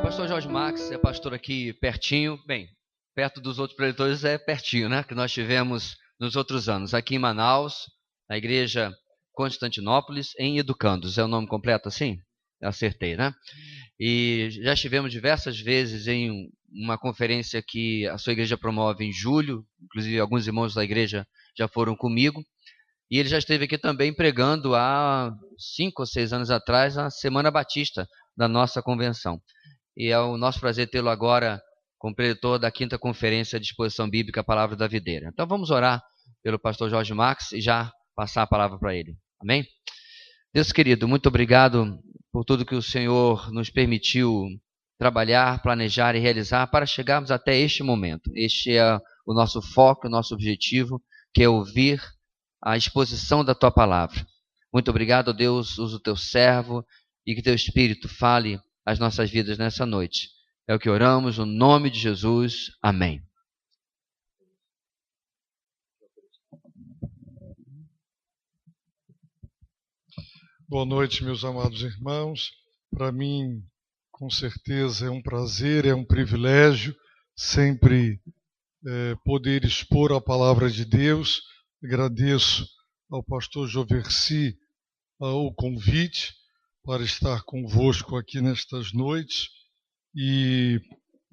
pastor Jorge Max é pastor aqui pertinho, bem, perto dos outros preletores é pertinho, né? Que nós tivemos nos outros anos, aqui em Manaus, na igreja Constantinópolis, em Educandos. É o nome completo assim? Eu acertei, né? E já estivemos diversas vezes em uma conferência que a sua igreja promove em julho, inclusive alguns irmãos da igreja já foram comigo. E ele já esteve aqui também pregando há 5 ou 6 anos atrás, na Semana Batista da nossa convenção. E é o nosso prazer tê-lo agora como preletor da 5ª Conferência de Exposição Bíblica, a Palavra da Videira. Então vamos orar pelo pastor Jorge Max e já passar a palavra para ele. Amém? Deus querido, muito obrigado por tudo que o Senhor nos permitiu trabalhar, planejar e realizar para chegarmos até este momento. Este é o nosso foco, o nosso objetivo, que é ouvir a exposição da Tua Palavra. Muito obrigado, Deus, usa o Teu servo e que Teu Espírito fale as nossas vidas nessa noite. É o que oramos, no nome de Jesus. Amém. Boa noite, meus amados irmãos. Para mim, com certeza, é um prazer, é um privilégio sempre poder expor a palavra de Deus. Agradeço ao pastor Joversi o convite para estar convosco aqui nestas noites, e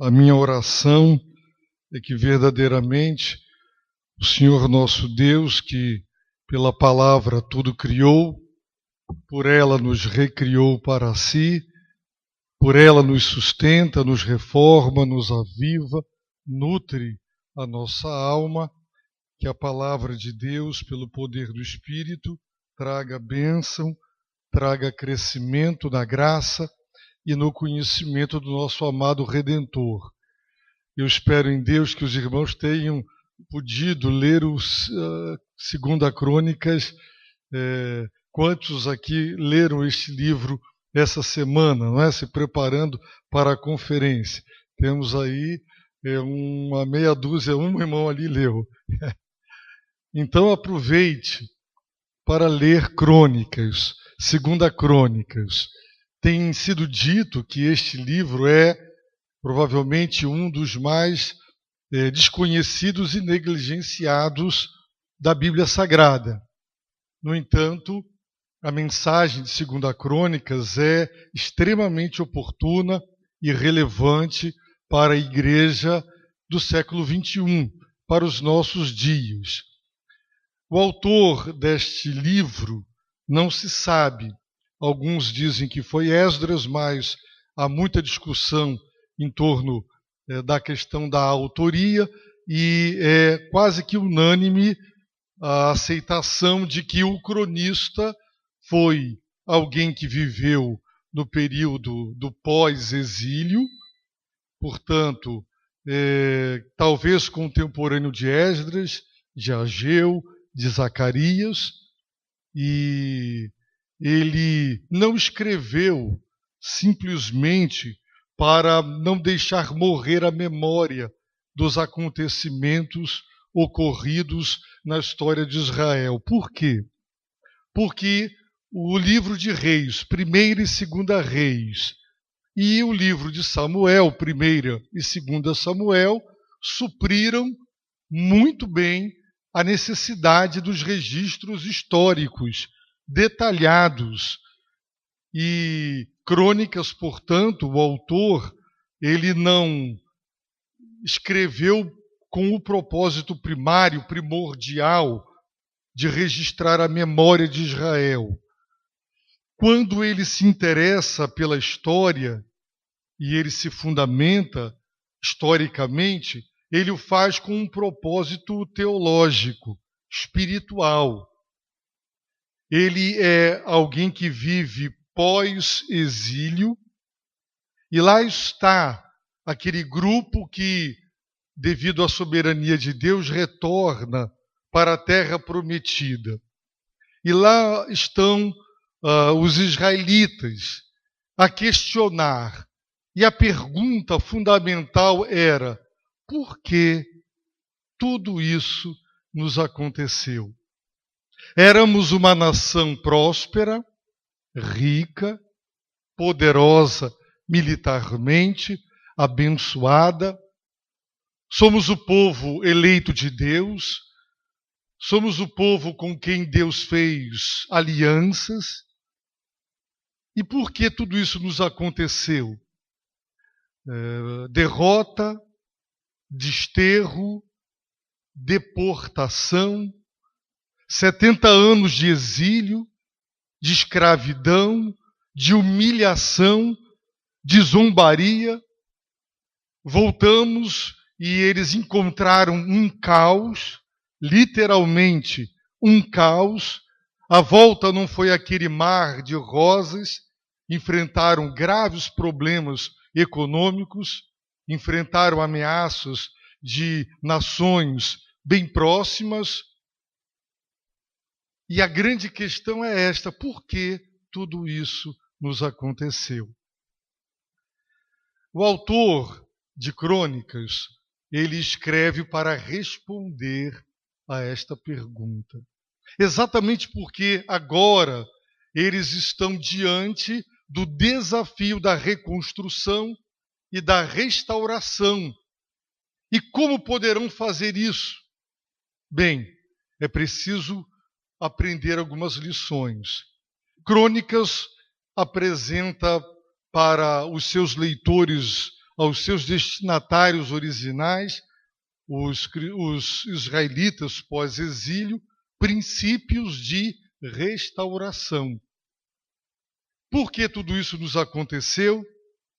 a minha oração é que verdadeiramente o Senhor nosso Deus, que pela palavra tudo criou, por ela nos recriou para si, por ela nos sustenta, nos reforma, nos aviva, nutre a nossa alma, que a palavra de Deus, pelo poder do Espírito, traga bênção, traga crescimento na graça e no conhecimento do nosso amado Redentor. Eu espero em Deus que os irmãos tenham podido ler os 2 Crônicas. Quantos aqui leram este livro essa semana, não é? Se preparando para a conferência? Temos aí uma meia dúzia, um irmão ali leu. Então aproveite para ler Crônicas, 2 Crônicas. Tem sido dito que este livro é provavelmente um dos mais desconhecidos e negligenciados da Bíblia Sagrada. No entanto, a mensagem de 2 Crônicas é extremamente oportuna e relevante para a igreja do século XXI, para os nossos dias. O autor deste livro não se sabe. Alguns dizem que foi Esdras, mas há muita discussão em torno da questão da autoria, e é quase que unânime a aceitação de que o cronista foi alguém que viveu no período do pós-exílio, portanto, talvez contemporâneo de Esdras, de Ageu, de Zacarias, e ele não escreveu simplesmente para não deixar morrer a memória dos acontecimentos ocorridos na história de Israel. Por quê? Porque o livro de Reis, 1ª e 2ª Reis, e o livro de Samuel, 1ª e 2ª Samuel, supriram muito bem a necessidade dos registros históricos detalhados. E Crônicas, portanto, o autor, ele não escreveu com o propósito primário, primordial, de registrar a memória de Israel. Quando ele se interessa pela história e ele se fundamenta historicamente, ele o faz com um propósito teológico, espiritual. Ele é alguém que vive pós-exílio, e lá está aquele grupo que, devido à soberania de Deus, retorna para a terra prometida. E lá estão os israelitas a questionar. E a pergunta fundamental era: por que tudo isso nos aconteceu? Éramos uma nação próspera, rica, poderosa militarmente, abençoada. Somos o povo eleito de Deus, somos o povo com quem Deus fez alianças. E por que tudo isso nos aconteceu? Derrota, desterro, deportação, 70 anos de exílio, de escravidão, de humilhação, de zombaria. Voltamos e eles encontraram um caos, literalmente um caos. A volta não foi aquele mar de rosas, enfrentaram graves problemas econômicos, enfrentaram ameaças de nações bem próximas. E a grande questão é esta: por que tudo isso nos aconteceu? O autor de Crônicas, ele escreve para responder a esta pergunta. Exatamente porque agora eles estão diante do desafio da reconstrução e da restauração. E como poderão fazer isso? Bem, é preciso aprender algumas lições. Crônicas apresenta para os seus leitores, aos seus destinatários originais, os israelitas pós-exílio, princípios de restauração. Por que tudo isso nos aconteceu?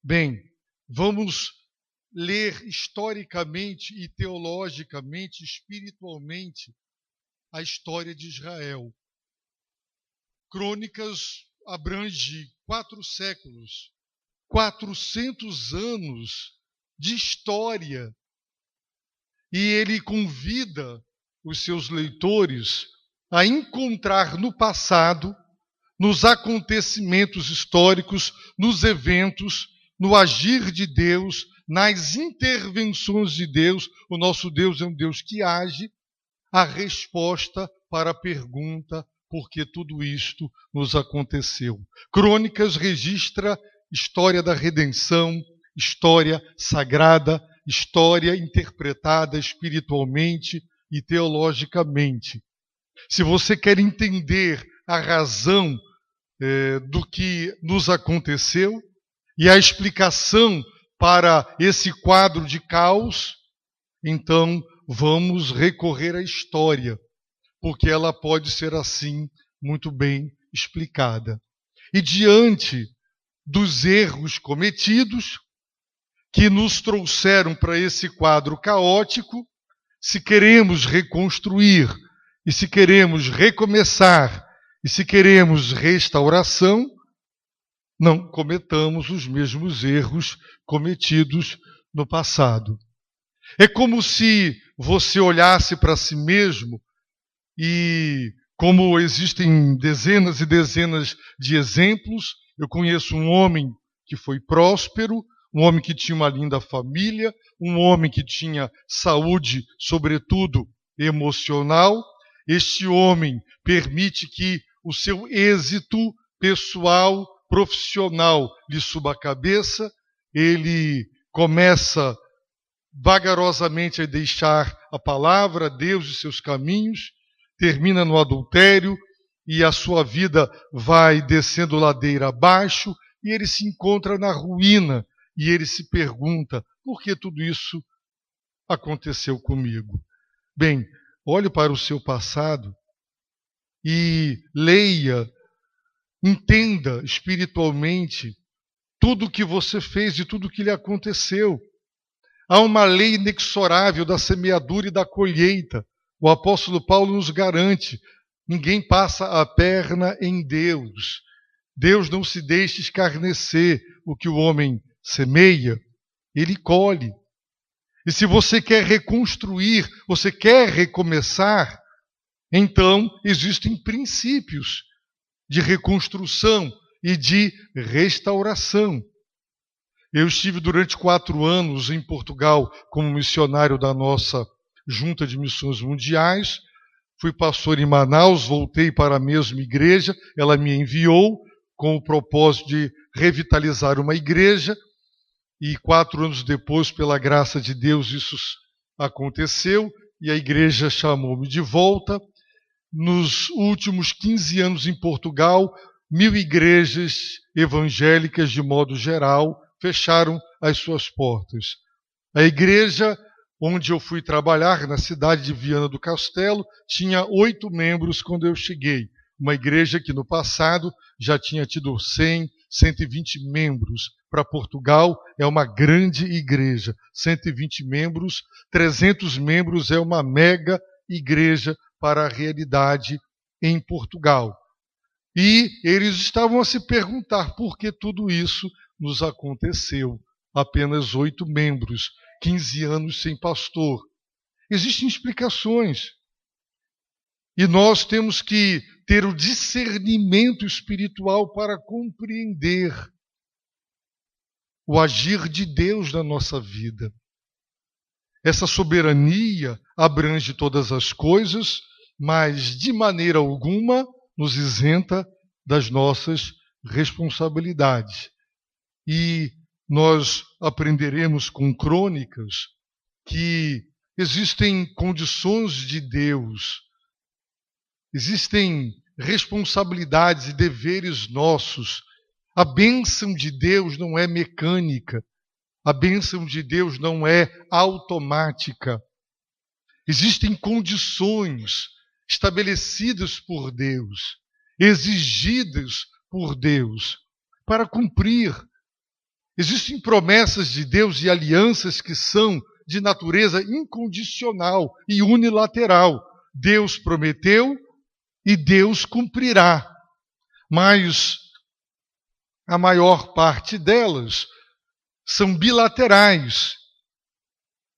Bem, vamos ler historicamente e teologicamente, espiritualmente, a história de Israel. Crônicas abrange 4 séculos, 400 anos de história. E ele convida os seus leitores a encontrar no passado, nos acontecimentos históricos, nos eventos, no agir de Deus, nas intervenções de Deus. O nosso Deus é um Deus que age, a resposta para a pergunta: por que tudo isto nos aconteceu? Crônicas registra história da redenção, história sagrada, história interpretada espiritualmente e teologicamente. Se você quer entender a razão do que nos aconteceu e a explicação para esse quadro de caos, então vamos recorrer à história, porque ela pode ser assim muito bem explicada. E diante dos erros cometidos que nos trouxeram para esse quadro caótico, se queremos reconstruir, e se queremos recomeçar, e se queremos restauração, não cometamos os mesmos erros cometidos no passado. É como se você olhasse para si mesmo e, como existem dezenas e dezenas de exemplos, eu conheço um homem que foi próspero, um homem que tinha uma linda família, um homem que tinha saúde, sobretudo emocional. Este homem permite que o seu êxito pessoal, profissional lhe suba a cabeça, ele começa vagarosamente a deixar a palavra, Deus e seus caminhos, termina no adultério e a sua vida vai descendo ladeira abaixo e ele se encontra na ruína e ele se pergunta: por que tudo isso aconteceu comigo? Bem, olhe para o seu passado e leia, entenda espiritualmente tudo o que você fez e tudo o que lhe aconteceu. Há uma lei inexorável da semeadura e da colheita. O apóstolo Paulo nos garante: ninguém passa a perna em Deus. Deus não se deixa escarnecer. O que o homem semeia, ele colhe. E se você quer reconstruir, você quer recomeçar, então existem princípios de reconstrução e de restauração. Eu estive durante 4 anos em Portugal como missionário da nossa Junta de Missões Mundiais. Fui pastor em Manaus, voltei para a mesma igreja, ela me enviou com o propósito de revitalizar uma igreja, e 4 anos depois, pela graça de Deus, isso aconteceu, e a igreja chamou-me de volta. Nos últimos 15 anos em Portugal, 1000 igrejas evangélicas, de modo geral, fecharam as suas portas. A igreja onde eu fui trabalhar, na cidade de Viana do Castelo, tinha 8 membros quando eu cheguei. Uma igreja que no passado já tinha tido 100, 120 membros. Para Portugal é uma grande igreja. 120 membros, 300 membros é uma mega igreja para a realidade em Portugal. E eles estavam a se perguntar por que tudo isso nos aconteceu. Apenas 8 membros, 15 anos sem pastor. Existem explicações. E nós temos que ter o discernimento espiritual para compreender o agir de Deus na nossa vida. Essa soberania abrange todas as coisas, mas de maneira alguma nos isenta das nossas responsabilidades. E nós aprenderemos com Crônicas que existem condições de Deus, existem responsabilidades e deveres nossos. A bênção de Deus não é mecânica, a bênção de Deus não é automática. Existem condições estabelecidas por Deus, exigidas por Deus, para cumprir. Existem promessas de Deus e alianças que são de natureza incondicional e unilateral. Deus prometeu e Deus cumprirá. Mas a maior parte delas são bilaterais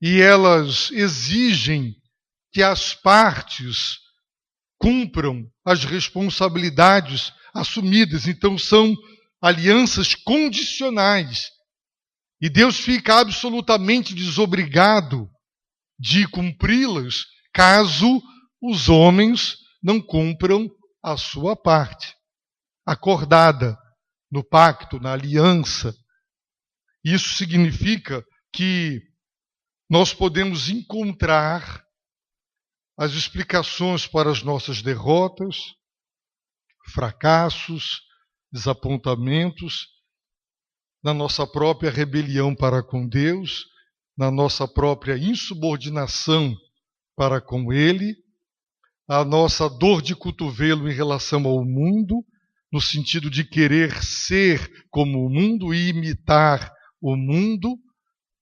e elas exigem que as partes cumpram as responsabilidades assumidas. Então são alianças condicionais. E Deus fica absolutamente desobrigado de cumpri-las caso os homens não cumpram a sua parte, acordada no pacto, na aliança. Isso significa que nós podemos encontrar as explicações para as nossas derrotas, fracassos, desapontamentos, na nossa própria rebelião para com Deus, na nossa própria insubordinação para com Ele, a nossa dor de cotovelo em relação ao mundo, no sentido de querer ser como o mundo e imitar o mundo,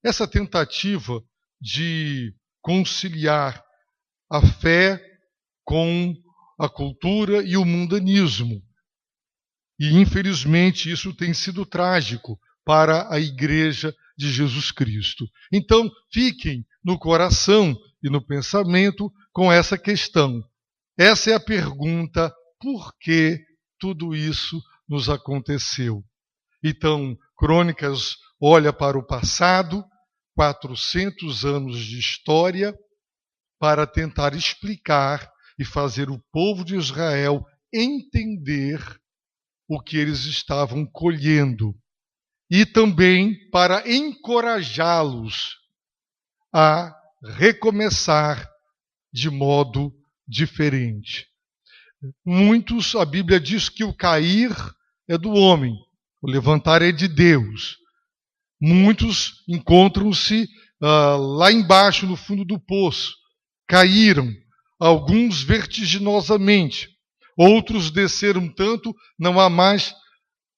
essa tentativa de conciliar a fé com a cultura e o mundanismo. E, infelizmente, isso tem sido trágico para a Igreja de Jesus Cristo. Então, fiquem no coração e no pensamento com essa questão. Essa é a pergunta: por que tudo isso nos aconteceu? Então, Crônicas olha para o passado, 400 anos de história, para tentar explicar e fazer o povo de Israel entender o que eles estavam colhendo. E também para encorajá-los a recomeçar de modo diferente. Muitos, a Bíblia diz que o cair é do homem, o levantar é de Deus. Muitos encontram-se lá embaixo, no fundo do poço. Caíram, alguns vertiginosamente, outros desceram tanto, não há mais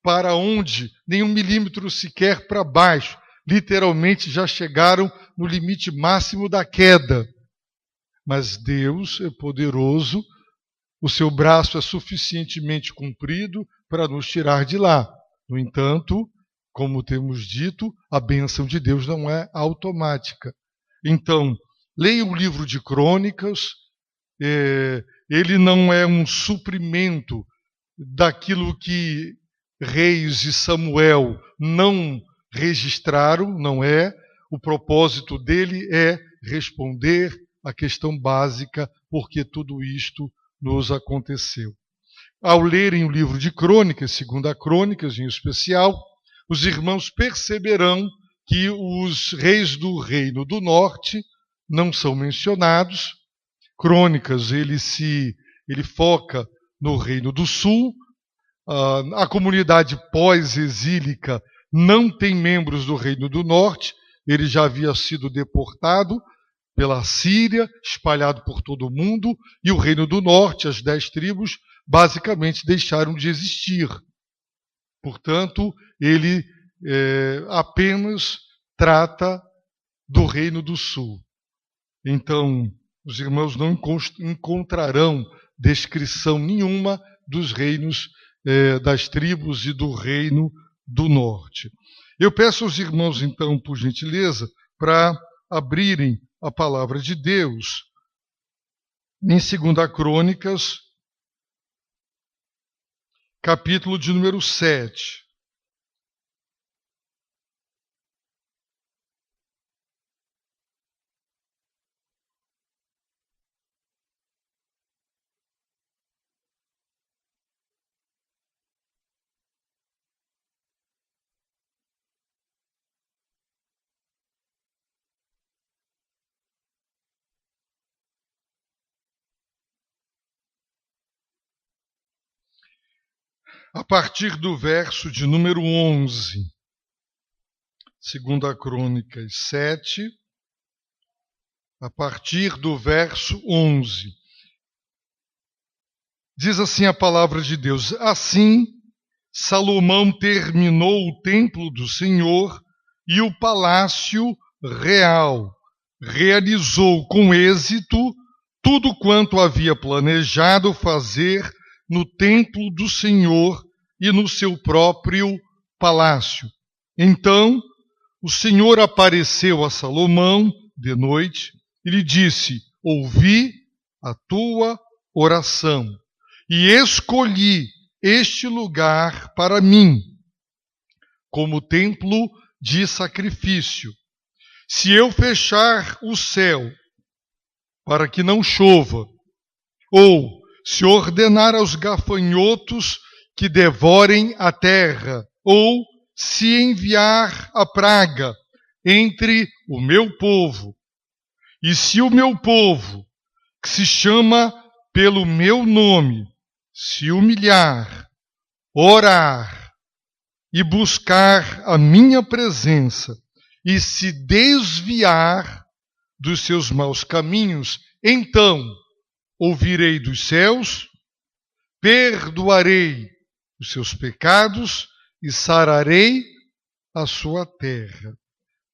para onde, nem 1 milímetro sequer para baixo. Literalmente já chegaram no limite máximo da queda. Mas Deus é poderoso, o seu braço é suficientemente comprido para nos tirar de lá. No entanto, como temos dito, a bênção de Deus não é automática. Então, leia o livro de Crônicas, ele não é um suprimento daquilo que Reis e Samuel não registraram, não é. O propósito dele é responder à questão básica, porque tudo isto nos aconteceu. Ao lerem o livro de Crônicas, 2 Crônicas em especial, os irmãos perceberão que os reis do Reino do Norte não são mencionados. Crônicas, ele foca no Reino do Sul. A comunidade pós-exílica não tem membros do Reino do Norte. Ele já havia sido deportado pela Síria, espalhado por todo o mundo, e o Reino do Norte, as 10 tribos, basicamente deixaram de existir. Portanto, ele apenas trata do Reino do Sul. Então, os irmãos não encontrarão descrição nenhuma dos reinos das tribos e do Reino do Norte. Eu peço aos irmãos, então, por gentileza, para abrirem a palavra de Deus em 2 Crônicas, capítulo de número 7. A partir do verso de número 11, 2 Crônicas 7, a partir do verso 11. Diz assim a palavra de Deus: Assim, Salomão terminou o templo do Senhor e o palácio real. Realizou com êxito tudo quanto havia planejado fazer no templo do Senhor e no seu próprio palácio. Então, o Senhor apareceu a Salomão de noite e lhe disse: Ouvi a tua oração e escolhi este lugar para mim como templo de sacrifício. Se eu fechar o céu para que não chova, ou se ordenar aos gafanhotos que devorem a terra, ou se enviar a praga entre o meu povo, e se o meu povo, que se chama pelo meu nome, se humilhar, orar e buscar a minha presença, e se desviar dos seus maus caminhos, então ouvirei dos céus, perdoarei os seus pecados e sararei a sua terra.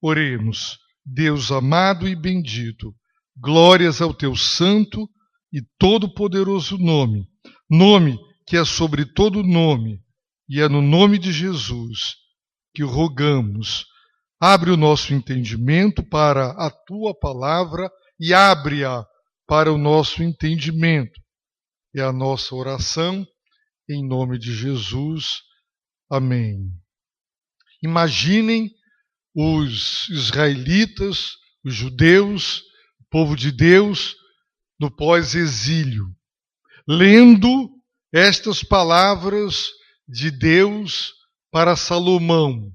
Oremos. Deus amado e bendito, glórias ao teu santo e todo-poderoso nome, nome que é sobre todo nome, e é no nome de Jesus que rogamos. Abre o nosso entendimento para a tua palavra e abre-a para o nosso entendimento. É a nossa oração, em nome de Jesus. Amém. Imaginem os israelitas, os judeus, o povo de Deus, no pós-exílio, lendo estas palavras de Deus para Salomão.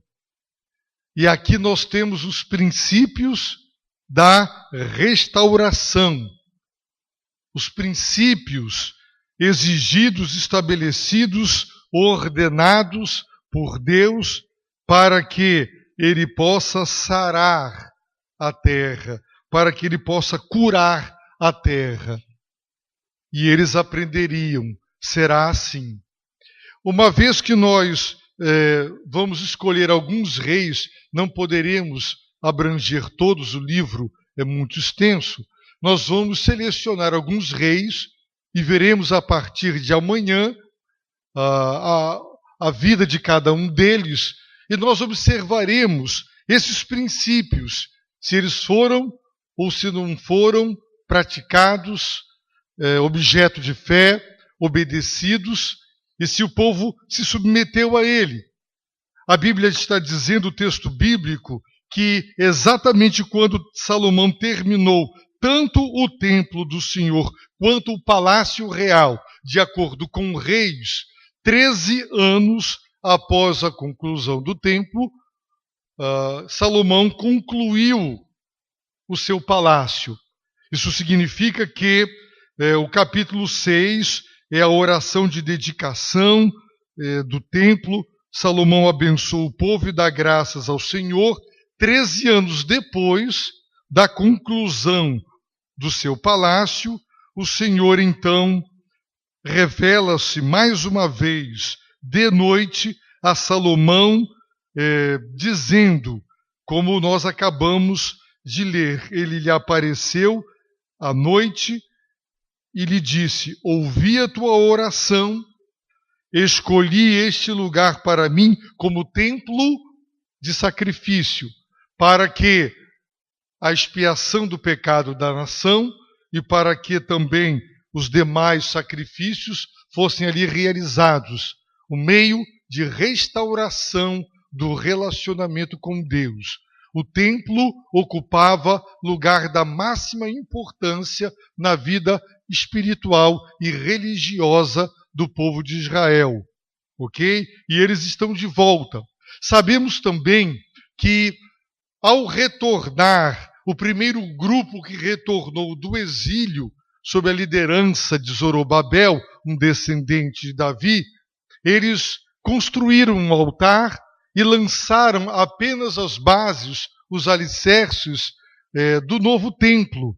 E aqui nós temos os princípios da restauração, os princípios exigidos, estabelecidos, ordenados por Deus para que Ele possa sarar a terra, para que Ele possa curar a terra. E eles aprenderiam, será assim. Uma vez que nós vamos escolher alguns reis, não poderemos abranger todos, o livro é muito extenso. Nós vamos selecionar alguns reis e veremos a partir de amanhã a vida de cada um deles, e nós observaremos esses princípios, se eles foram ou se não foram praticados, objeto de fé, obedecidos, e se o povo se submeteu a ele. A Bíblia está dizendo, o texto bíblico, que exatamente quando Salomão terminou tanto o templo do Senhor quanto o palácio real, de acordo com Reis, 13 anos após a conclusão do templo, Salomão concluiu o seu palácio. Isso significa que o capítulo 6 é a oração de dedicação do templo. Salomão abençoa o povo e dá graças ao Senhor. 13 anos depois da conclusão do seu palácio, o Senhor então revela-se mais uma vez de noite a Salomão, dizendo, como nós acabamos de ler, ele lhe apareceu à noite e lhe disse: ouvi a tua oração, escolhi este lugar para mim como templo de sacrifício, para que a expiação do pecado da nação e para que também os demais sacrifícios fossem ali realizados, o meio de restauração do relacionamento com Deus. O templo ocupava lugar da máxima importância na vida espiritual e religiosa do povo de Israel, ok? E eles estão de volta. Sabemos também que, ao retornar, o primeiro grupo que retornou do exílio, sob a liderança de Zorobabel, um descendente de Davi, eles construíram um altar e lançaram apenas as bases, os alicerces do novo templo.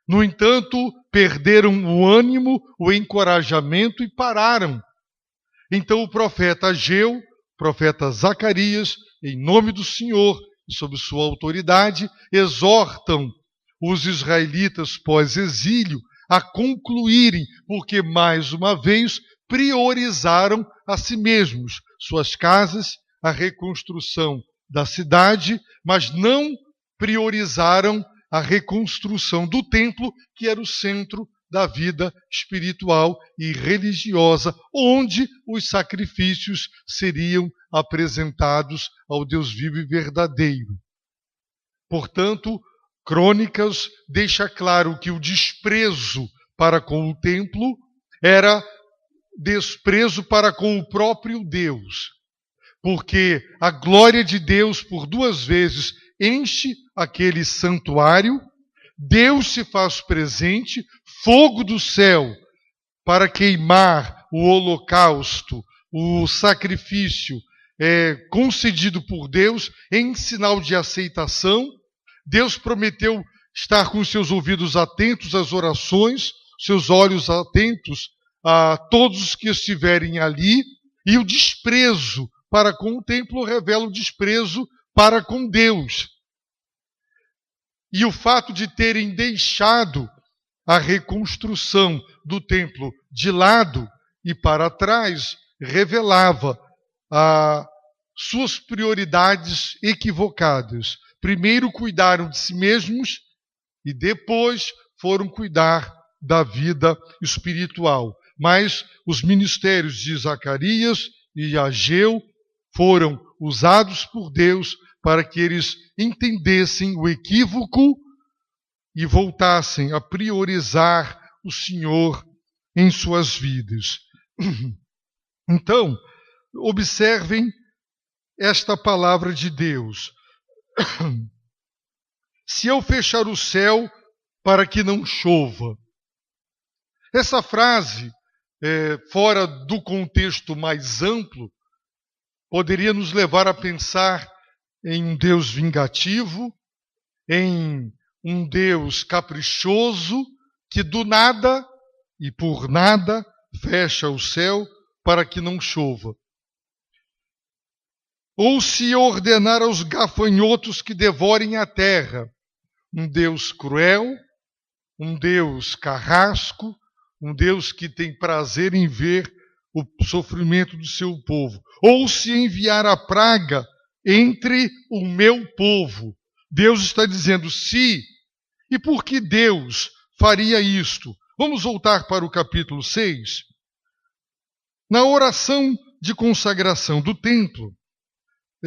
No entanto, perderam o ânimo, o encorajamento e pararam. Então o profeta Ageu, o profeta Zacarias, em nome do Senhor e sob sua autoridade, exortam os israelitas pós-exílio a concluírem, porque mais uma vez priorizaram a si mesmos, suas casas, a reconstrução da cidade, mas não priorizaram a reconstrução do templo, que era o centro da vida espiritual e religiosa, onde os sacrifícios seriam apresentados ao Deus vivo e verdadeiro. Portanto, Crônicas deixa claro que o desprezo para com o templo era desprezo para com o próprio Deus, porque a glória de Deus por 2 vezes enche aquele santuário, Deus se faz presente, fogo do céu para queimar o holocausto, o sacrifício concedido por Deus em sinal de aceitação. Deus prometeu estar com seus ouvidos atentos às orações, seus olhos atentos a todos os que estiverem ali, e o desprezo para com o templo revela o desprezo para com Deus. E o fato de terem deixado a reconstrução do templo de lado e para trás revelava suas prioridades equivocadas. Primeiro cuidaram de si mesmos e depois foram cuidar da vida espiritual. Mas os ministérios de Zacarias e Ageu foram usados por Deus para que eles entendessem o equívoco e voltassem a priorizar o Senhor em suas vidas. Então, observem esta palavra de Deus. Se eu fechar o céu para que não chova. Essa frase, fora do contexto mais amplo, poderia nos levar a pensar em um Deus vingativo, em um Deus caprichoso, que do nada e por nada fecha o céu para que não chova. Ou se ordenar aos gafanhotos que devorem a terra, um Deus cruel, um Deus carrasco, um Deus que tem prazer em ver o sofrimento do seu povo. Ou se enviar a praga entre o meu povo. Deus está dizendo se. E por que Deus faria isto? Vamos voltar para o capítulo 6. Na oração de consagração do templo,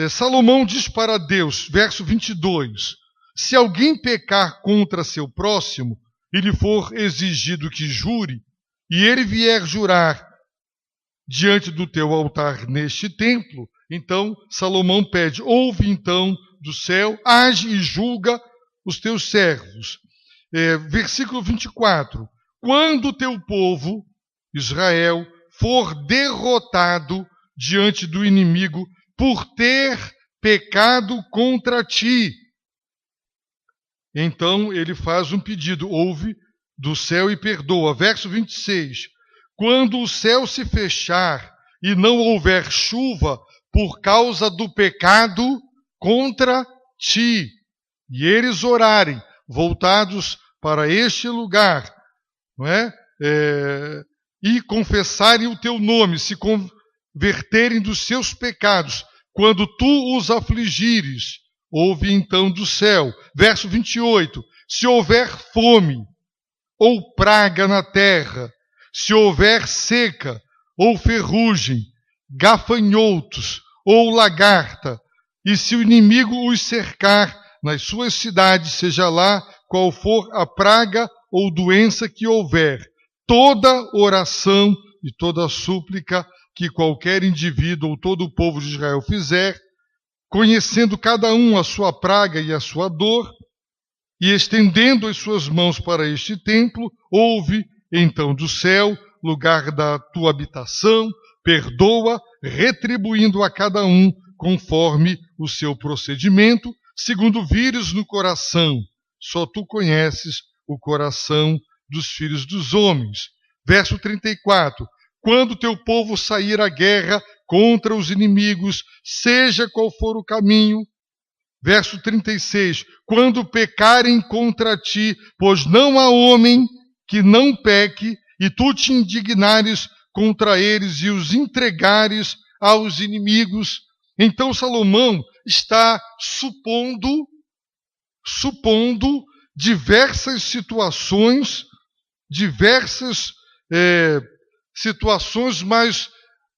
Salomão diz para Deus, verso 22, se alguém pecar contra seu próximo e lhe for exigido que jure, e ele vier jurar diante do teu altar neste templo. Então Salomão pede: ouve então do céu, age e julga os teus servos. Versículo 24. Quando o teu povo, Israel, for derrotado diante do inimigo por ter pecado contra ti, então ele faz um pedido: ouve do céu e perdoa. Verso 26. Quando o céu se fechar e não houver chuva por causa do pecado contra ti, e eles orarem, voltados para este lugar, não é? E confessarem o teu nome, se converterem dos seus pecados, quando tu os afligires, ouve então do céu. Verso 28. Se houver fome ou praga na terra, se houver seca ou ferrugem, gafanhotos ou lagarta, e se o inimigo os cercar nas suas cidades, seja lá qual for a praga ou doença que houver, toda oração e toda súplica que qualquer indivíduo ou todo o povo de Israel fizer, conhecendo cada um a sua praga e a sua dor, e estendendo as suas mãos para este templo, ouve então do céu, lugar da tua habitação, perdoa, retribuindo a cada um conforme o seu procedimento, segundo vires no coração. Só tu conheces o coração dos filhos dos homens. Verso 34. Quando teu povo sair à guerra contra os inimigos, seja qual for o caminho. Verso 36. Quando pecarem contra ti, pois não há homem que não peque, e tu te indignares contra eles e os entregares aos inimigos. Então Salomão está supondo diversas situações, mas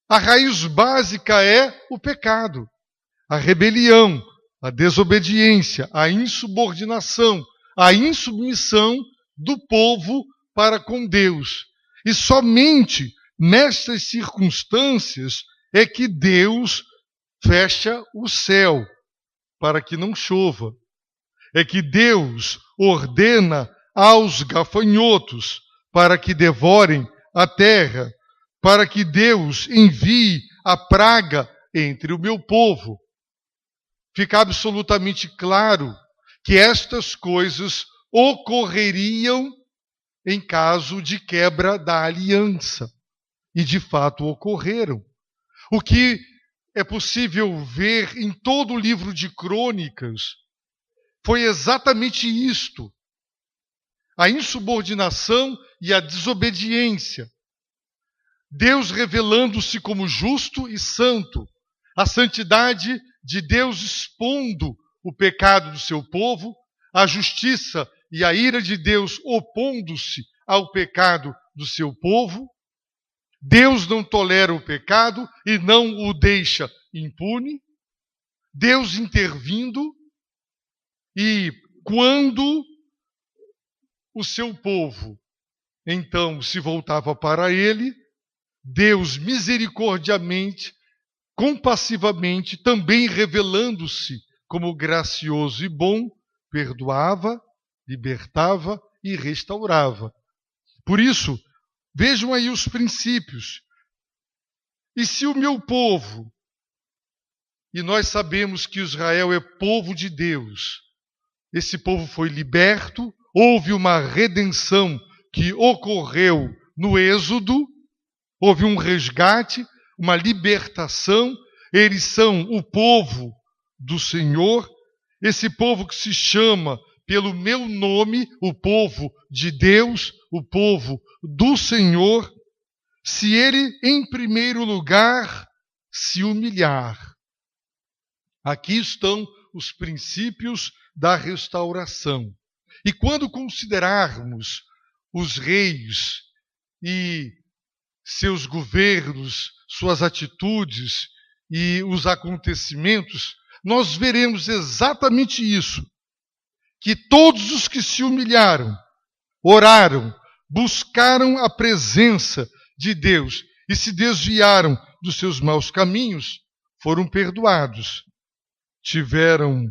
a raiz básica é o pecado, a rebelião, a desobediência, a insubordinação, a insubmissão do povo para com Deus. E somente nestas circunstâncias é que Deus fecha o céu para que não chova. É que Deus ordena aos gafanhotos para que devorem a terra, para que Deus envie a praga entre o meu povo. Fica absolutamente claro que estas coisas ocorreriam em caso de quebra da aliança. E de fato ocorreram. O que é possível ver em todo o livro de Crônicas foi exatamente isto: a insubordinação e a desobediência. Deus revelando-se como justo e santo, a santidade de Deus expondo o pecado do seu povo, a justiça e a ira de Deus opondo-se ao pecado do seu povo. Deus não tolera o pecado e não o deixa impune. Deus intervindo, e quando o seu povo então se voltava para ele, Deus misericordiamente, compassivamente, também revelando-se como gracioso e bom, perdoava, libertava e restaurava. Por isso, vejam aí os princípios. E se o meu povo, e nós sabemos que Israel é povo de Deus, esse povo foi liberto, houve uma redenção que ocorreu no Êxodo, houve um resgate, uma libertação, eles são o povo do Senhor, esse povo que se chama pelo meu nome, o povo de Deus, o povo do Senhor, se ele, em primeiro lugar, se humilhar. Aqui estão os princípios da restauração. E quando considerarmos os reis e seus governos, suas atitudes e os acontecimentos, nós veremos exatamente isso. Que todos os que se humilharam, oraram, buscaram a presença de Deus e se desviaram dos seus maus caminhos, foram perdoados. Tiveram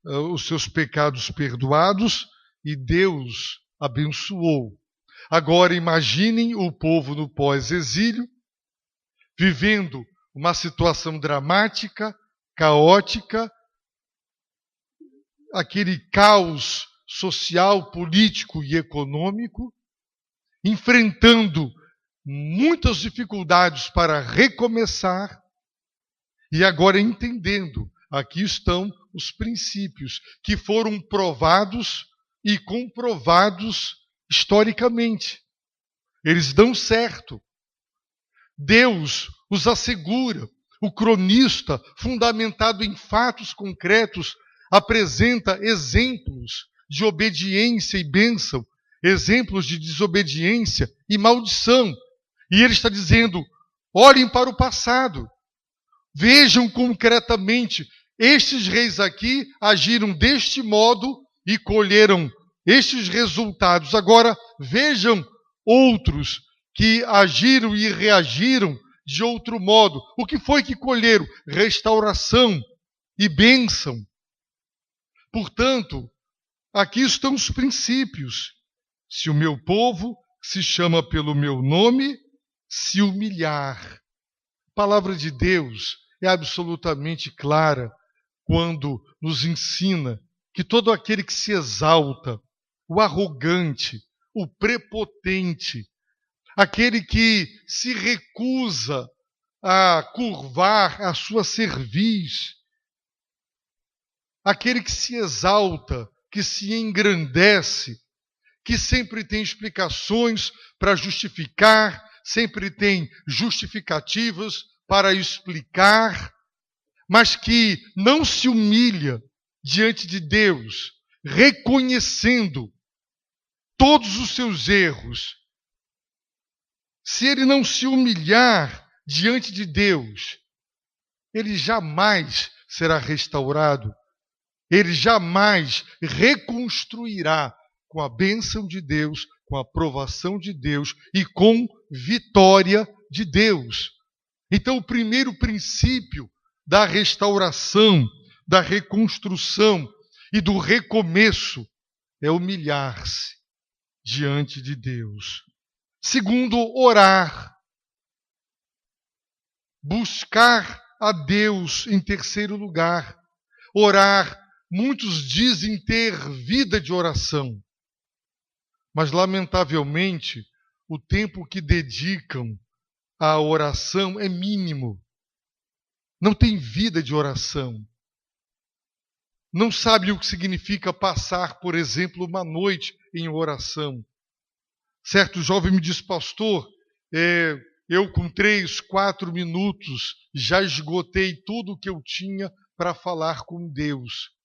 os seus pecados perdoados e Deus abençoou. Agora imaginem o povo no pós-exílio, vivendo uma situação dramática, caótica, aquele caos social, político e econômico, enfrentando muitas dificuldades para recomeçar e agora entendendo, aqui estão os princípios que foram provados e comprovados historicamente. Eles dão certo. Deus os assegura. O cronista, fundamentado em fatos concretos, apresenta exemplos de obediência e bênção, exemplos de desobediência e maldição. E ele está dizendo, olhem para o passado, vejam concretamente, estes reis aqui agiram deste modo e colheram estes resultados. Agora vejam outros que agiram e reagiram de outro modo. O que foi que colheram? Restauração e bênção. Portanto, aqui estão os princípios. Se o meu povo, que se chama pelo meu nome, se humilhar. A palavra de Deus é absolutamente clara quando nos ensina que todo aquele que se exalta, o arrogante, o prepotente, aquele que se recusa a curvar a sua cerviz, aquele que se exalta, que se engrandece, que sempre tem explicações para justificar, sempre tem justificativas para explicar, mas que não se humilha diante de Deus, reconhecendo todos os seus erros. Se ele não se humilhar diante de Deus, ele jamais será restaurado, ele jamais reconstruirá com a bênção de Deus, com a aprovação de Deus e com vitória de Deus. Então, o primeiro princípio da restauração, da reconstrução e do recomeço é humilhar-se diante de Deus. Segundo, orar. Buscar a Deus em terceiro lugar. Orar. Muitos dizem ter vida de oração, mas lamentavelmente o tempo que dedicam à oração é mínimo. Não tem vida de oração. Não sabe o que significa passar, por exemplo, uma noite em oração. Certo jovem me disse, pastor, eu com 3, 4 minutos já esgotei tudo o que eu tinha para falar com Deus.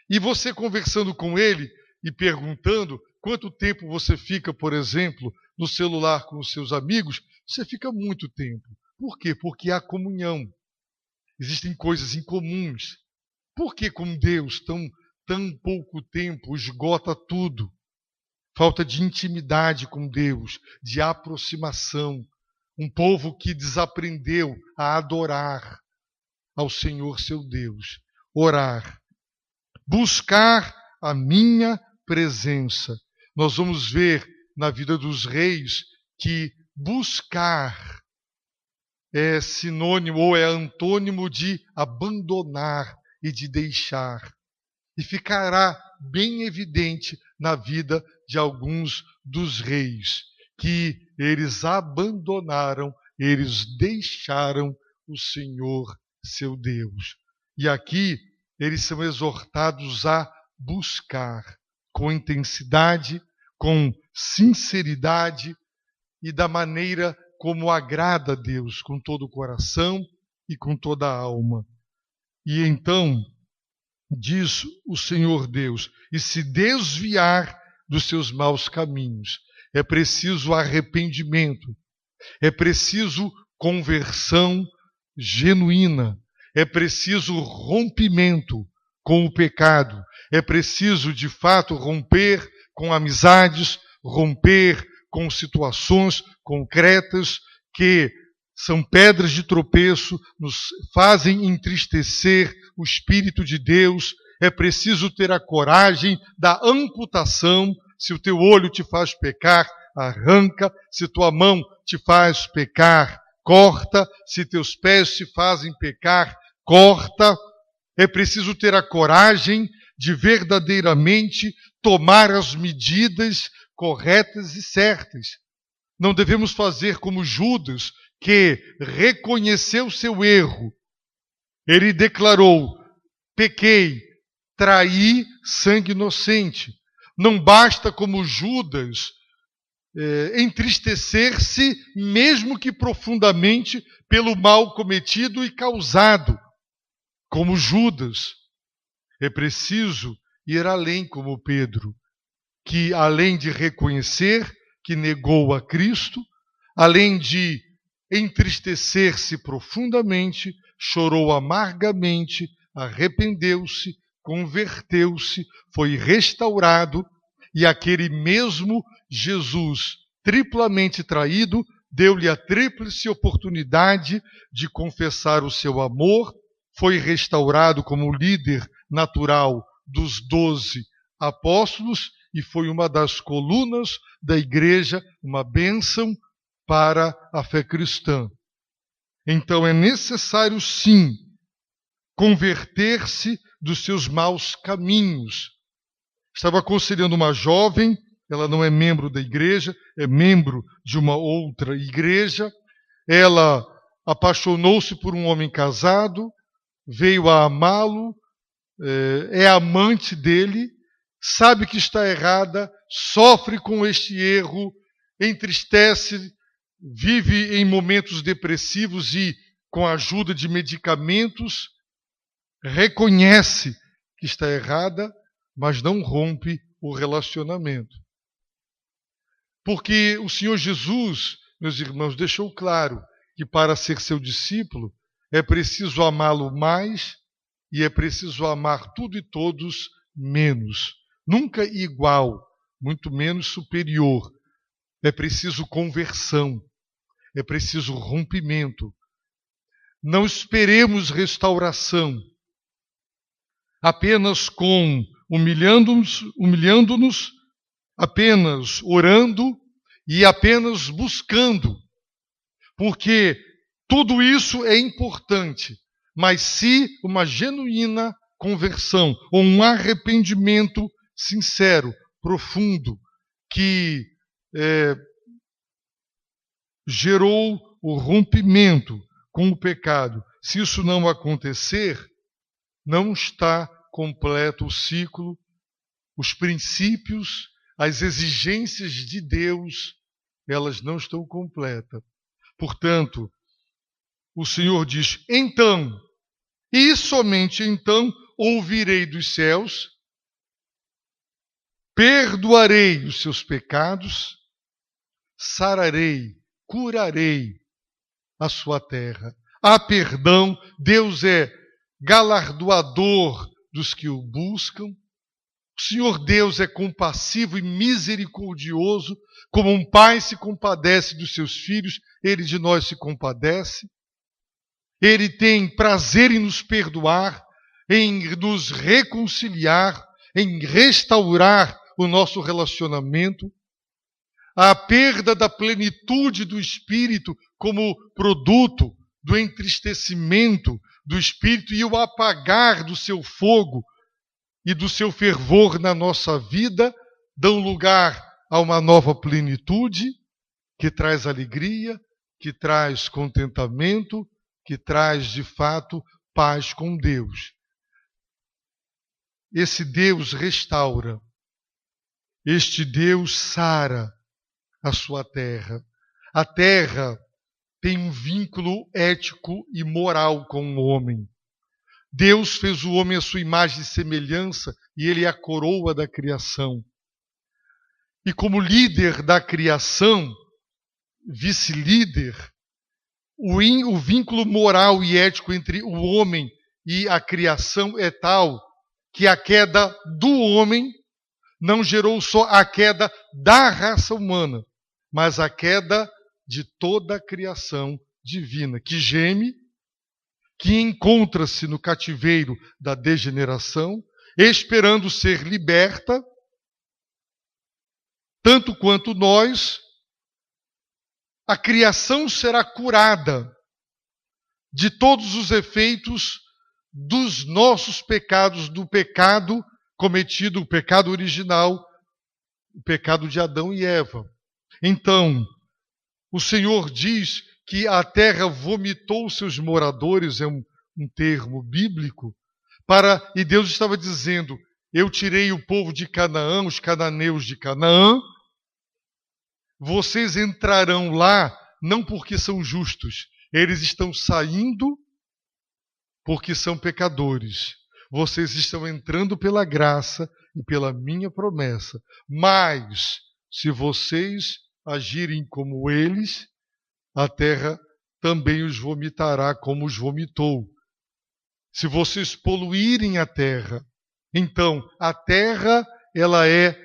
E você conversando com ele e perguntando quanto tempo você fica, por exemplo, no celular com os seus amigos, você fica muito tempo. Por quê? Porque há comunhão. Existem coisas incomuns. Por que com Deus tão pouco tempo esgota tudo? Falta de intimidade com Deus, de aproximação. Um povo que desaprendeu a adorar ao Senhor seu Deus. Orar. Buscar a minha presença. Nós vamos ver na vida dos reis que buscar é sinônimo ou é antônimo de abandonar e de deixar. E ficará bem evidente na vida de alguns dos reis que eles abandonaram, eles deixaram o Senhor seu Deus. E aqui eles são exortados a buscar com intensidade, com sinceridade e da maneira como agrada a Deus, com todo o coração e com toda a alma. E então, diz o Senhor Deus, e se desviar dos seus maus caminhos. É preciso arrependimento, é preciso conversão genuína, é preciso rompimento com o pecado, é preciso, de fato, romper com amizades, romper com situações concretas que são pedras de tropeço, nos fazem entristecer o Espírito de Deus. É preciso ter a coragem da amputação. Se o teu olho te faz pecar, arranca. Se tua mão te faz pecar, corta. Se teus pés te fazem pecar, corta. É preciso ter a coragem de verdadeiramente tomar as medidas corretas e certas. Não devemos fazer como Judas, que reconheceu seu erro. Ele declarou: pequei, traí sangue inocente. Não basta, como Judas, entristecer-se, mesmo que profundamente, pelo mal cometido e causado. Como Judas, é preciso ir além, como Pedro, que além de reconhecer que negou a Cristo, além de entristecer-se profundamente, chorou amargamente, arrependeu-se, converteu-se, foi restaurado, e aquele mesmo Jesus, triplamente traído, deu-lhe a tríplice oportunidade de confessar o seu amor, foi restaurado como líder natural dos 12 apóstolos e foi uma das colunas da igreja, uma bênção para a fé cristã. Então é necessário, sim, converter-se dos seus maus caminhos. Estava aconselhando uma jovem, ela não é membro da igreja, é membro de uma outra igreja. Ela apaixonou-se por um homem casado, veio a amá-lo, é amante dele, sabe que está errada, sofre com este erro, entristece, vive em momentos depressivos e, com a ajuda de medicamentos, reconhece que está errada, mas não rompe o relacionamento. Porque o Senhor Jesus, meus irmãos, deixou claro que para ser seu discípulo é preciso amá-lo mais e é preciso amar tudo e todos menos. Nunca igual, muito menos superior. É preciso conversão, é preciso rompimento. Não esperemos restauração apenas com humilhando-nos, apenas orando e apenas buscando, porque tudo isso é importante, mas se uma genuína conversão ou um arrependimento sincero, profundo, que gerou o rompimento com o pecado, se isso não acontecer, não está completo o ciclo, os princípios, as exigências de Deus, elas não estão completas. Portanto, o Senhor diz: então, e somente então, ouvirei dos céus, perdoarei os seus pecados, sararei, curarei a sua terra. Há perdão, Deus é galardoador dos que o buscam. O Senhor Deus é compassivo e misericordioso, como um pai se compadece dos seus filhos, Ele de nós se compadece. Ele tem prazer em nos perdoar, em nos reconciliar, em restaurar o nosso relacionamento. A perda da plenitude do Espírito como produto do entristecimento do Espírito e o apagar do seu fogo e do seu fervor na nossa vida dão lugar a uma nova plenitude que traz alegria, que traz contentamento, que traz de fato paz com Deus. Esse Deus restaura, este Deus sara a sua terra. A terra tem um vínculo ético e moral com o homem. Deus fez o homem à sua imagem e semelhança e ele é a coroa da criação. E como líder da criação, vice-líder, o vínculo moral e ético entre o homem e a criação é tal que a queda do homem não gerou só a queda da raça humana, mas a queda de toda a criação divina, que geme, que encontra-se no cativeiro da degeneração, esperando ser liberta, tanto quanto nós. A criação será curada de todos os efeitos dos nossos pecados, do pecado cometido, o pecado original, o pecado de Adão e Eva. Então, o Senhor diz que a terra vomitou seus moradores, é um termo bíblico, e Deus estava dizendo: eu tirei o povo de Canaã, os cananeus de Canaã, vocês entrarão lá não porque são justos, eles estão saindo porque são pecadores. Vocês estão entrando pela graça e pela minha promessa. Mas, se vocês agirem como eles, a terra também os vomitará como os vomitou. Se vocês poluírem a terra, então a terra ela é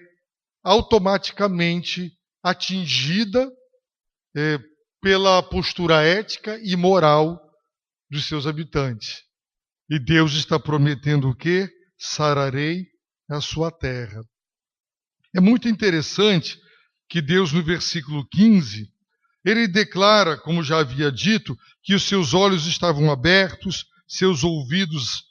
automaticamente atingida pela postura ética e moral dos seus habitantes. E Deus está prometendo o quê? Sararei a sua terra. É muito interessante que Deus, no versículo 15, ele declara, como já havia dito, que os seus olhos estavam abertos, seus ouvidos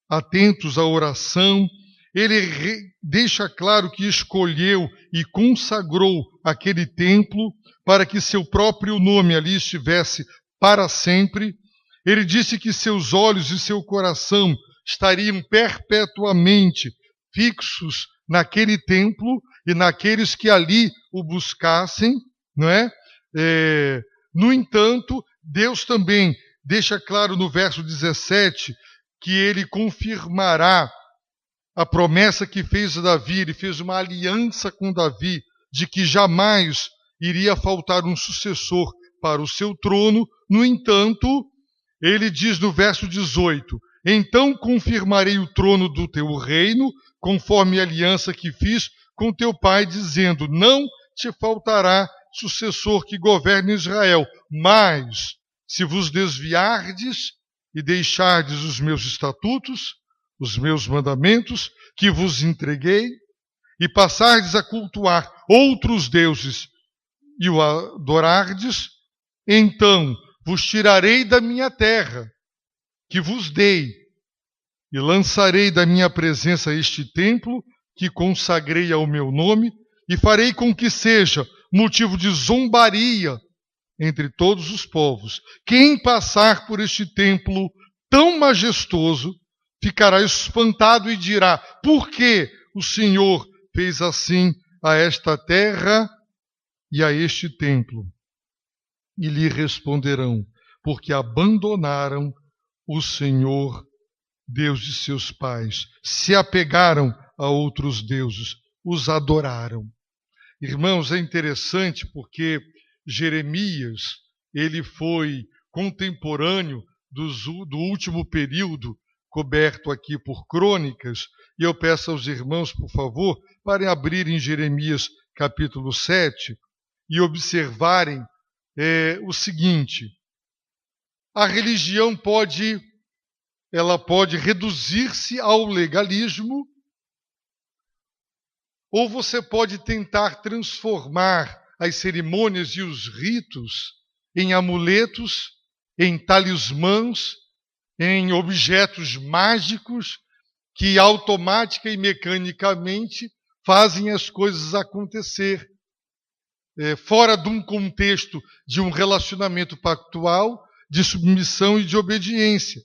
atentos à oração. Ele deixa claro que escolheu e consagrou aquele templo para que seu próprio nome ali estivesse para sempre. Ele disse que seus olhos e seu coração estariam perpetuamente fixos naquele templo e naqueles que ali o buscassem, não é? No entanto, Deus também deixa claro no verso 17 que ele confirmará a promessa que fez a Davi. Ele fez uma aliança com Davi de que jamais iria faltar um sucessor para o seu trono. No entanto, ele diz no verso 18: então confirmarei o trono do teu reino, conforme a aliança que fiz com teu pai, dizendo: não te faltará sucessor que governe Israel. Mas, se vos desviardes e deixardes os meus estatutos, os meus mandamentos, que vos entreguei, e passardes a cultuar outros deuses e o adorardes, então vos tirarei da minha terra, que vos dei, e lançarei da minha presença este templo, que consagrei ao meu nome, e farei com que seja motivo de zombaria entre todos os povos. Quem passar por este templo tão majestoso ficará espantado e dirá: por que o Senhor fez assim a esta terra e a este templo? E lhe responderão: porque abandonaram o Senhor, Deus de seus pais, se apegaram a outros deuses, os adoraram. Irmãos, é interessante porque Jeremias, ele foi contemporâneo do último período coberto aqui por crônicas, e eu peço aos irmãos, por favor, para abrirem Jeremias capítulo 7 e observarem o seguinte: a religião pode reduzir-se ao legalismo, ou você pode tentar transformar as cerimônias e os ritos em amuletos, em talismãs, em objetos mágicos que automática e mecanicamente fazem as coisas acontecer, fora de um contexto de um relacionamento pactual, de submissão e de obediência.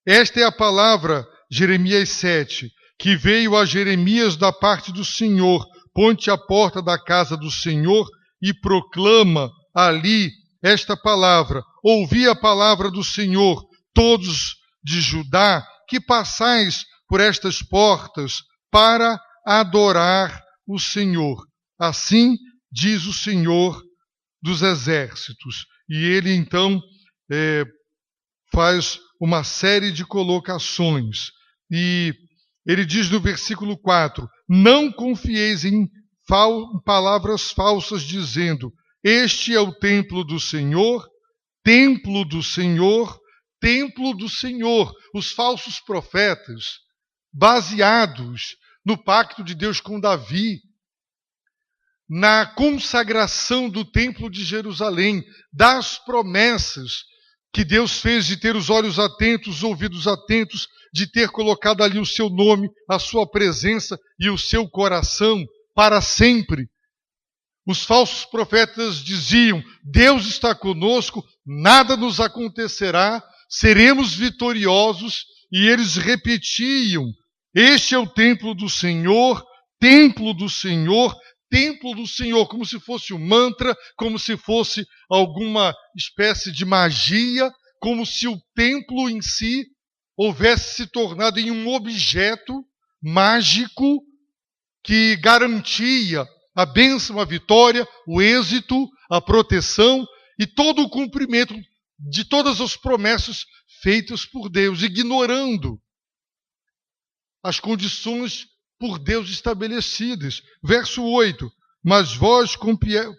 Esta é a palavra, Jeremias 7, que veio a Jeremias da parte do Senhor: ponte à porta da casa do Senhor e proclama ali esta palavra: ouvi a palavra do Senhor, todos de Judá, que passais por estas portas para adorar o Senhor. Assim diz o Senhor dos exércitos. E ele então faz uma série de colocações. E ele diz no versículo 4: não confieis em palavras falsas, dizendo: este é o templo do Senhor, templo do Senhor, templo do Senhor. Os falsos profetas, baseados no pacto de Deus com Davi, na consagração do templo de Jerusalém, das promessas que Deus fez de ter os olhos atentos, os ouvidos atentos, de ter colocado ali o seu nome, a sua presença e o seu coração para sempre. Os falsos profetas diziam: Deus está conosco, nada nos acontecerá, seremos vitoriosos, e eles repetiam: este é o templo do Senhor, templo do Senhor, templo do Senhor, como se fosse um mantra, como se fosse alguma espécie de magia, como se o templo em si houvesse se tornado em um objeto mágico que garantia a bênção, a vitória, o êxito, a proteção e todo o cumprimento de todas as promessas feitas por Deus, ignorando as condições por Deus estabelecidas. Verso 8: mas vós